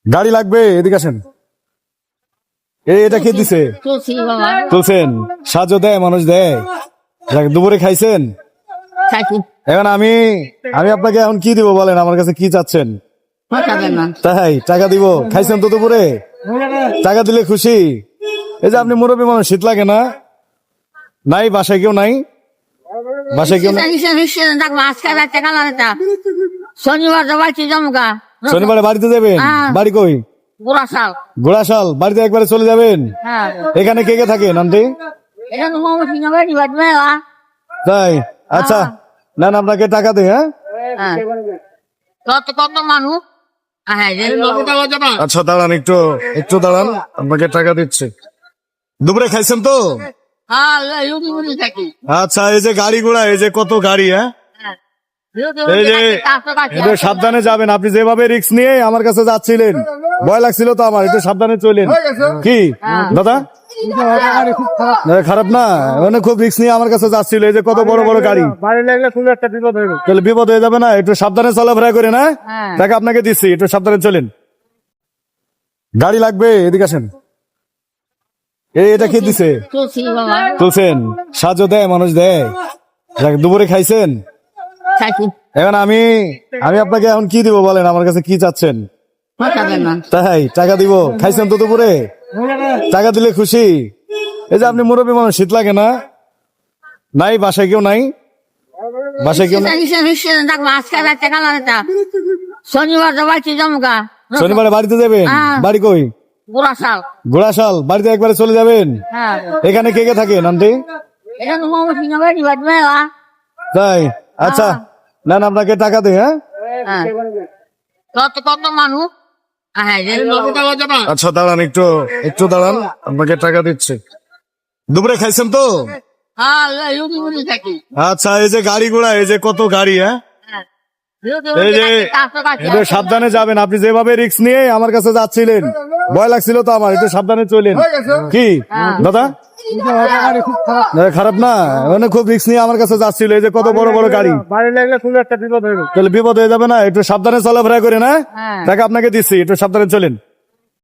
গাড়ি লাগবে, এদিকে আসেন। এটা কে দিছে? তুলছি বাবা, তুলছেন? সাহায্য দেয়, মানুষ দেয়। যাক, দুপুরে খাইছেন? খাইছি। এখন আমি আপনাকে এখন কি দিব বলেন, আমার কাছে কি চাচ্ছেন? খাবেন না? তাই টাকা দিব? খাইছেন তো দুপুরে? টাকা দিলে খুশি? এই যে আপনি মুরব্বী মানুষ, শীত লাগে না? নাই বাসায় কেউ নাই? বাসায় কেউ নাই? আজকে রাতে কালারেটা শনিবার তো বাড়ছি জমকা। শনিবারে বাড়িতে যাবেন? বাড়ি কই? গোড়াশাল। গোড়াশাল। বাড়িতে একবারে চলে যাবেন? হ্যাঁ, এখানে কে কে থাকেন আন্টি? এখানে মমসিংহ বাড়ি বাড়ি মেলা। তাই? আচ্ছা, না না, আপনাকে টাকা দেয়। হ্যাঁ, হ্যাঁ, কত কত মানুষ। হ্যাঁ, আচ্ছা দাঁড়ান, একটু দাঁড়ান, আপনাকে টাকা দিচ্ছে। দুপুরে খাইছেন তো? হ্যাঁ, লুকিয়ে থাকি। আচ্ছা, এই যে গাড়ি ঘোড়া, এই যে কত গাড়ি। হ্যাঁ, এই যে একটু সাবধানে যাবেন। আপনি যেভাবে রিস্ক নিয়ে আমার কাছে যাচ্ছিলেন, ভয় লাগছিল তো আমার, একটু সাবধানে চলেন। কি দাদা? না, খারাপ না, মানে খুব রিস্ক নিয়ে আমার কাছে যাচ্ছিল। এই যে কত বড় বড় গাড়ি, বাড়ি লাগলে খুব একটা বিপদ হয়ে তাহলে বিপদ হয়ে যাবে না? একটু সাবধানে চলাফেরা করে না, টাকা আপনাকে দিচ্ছি, একটু সাবধানে চলেন। গাড়ি লাগবে, এদিকে আসেন। এটা কে দিছে? তুলছি বাবা, তুলছেন? সাহায্য দেয়, মানুষ দেয়। যাক, দুপুরে খাইছেন? খাইছি। এখন আমি আপনাকে এখন কি দিব বলেন, আমার কাছে কি চাচ্ছেন? খাবেন না? তাই টাকা দিব? খাইছেন তো দুপুরে? টাকা দিলে খুশি? এই যে আপনি মুরব্বী মানুষ, শীত লাগে না? নাই বাসায় কেউ নাই? বাসায় কেউ নাই? আজকে রাতে কালারেটা শনিবার তো বাড়ছি জমকা। শনিবারে বাড়িতে যাবেন? বাড়ি কই? গোড়াশাল। গোড়াশাল। বাড়িতে একবারে চলে যাবেন? হ্যাঁ, এখানে কে কে থাকেন আন্টি? এখানে মমসিংহ বাড়ি বাড়ি মেলা। তাই? আচ্ছা, না না, আপনাকে টাকা দেয়। হ্যাঁ, হ্যাঁ, কত কত মানুষ। হ্যাঁ, আচ্ছা দাঁড়ান, একটু দাঁড়ান, আপনাকে টাকা দিচ্ছে। দুপুরে খাইছেন তো? হ্যাঁ, লুকিয়ে থাকি। আচ্ছা, এই যে গাড়ি ঘোড়া, এই যে কত গাড়ি। হ্যাঁ, এই যে একটু সাবধানে যাবেন। আপনি যেভাবে রিস্ক নিয়ে আমার কাছে যাচ্ছিলেন, ভয় লাগছিল তো আমার, একটু সাবধানে চলেন। কি দাদা? না, খারাপ না, মানে খুব রিস্ক নিয়ে আমার কাছে যাচ্ছিল। এই যে কত বড় বড় গাড়ি, বাড়ি লাগলে খুব একটা বিপদ হয়ে তাহলে বিপদ হয়ে যাবে না? একটু সাবধানে চলাফেরা করে না, টাকা আপনাকে দিচ্ছি, একটু সাবধানে চলেন।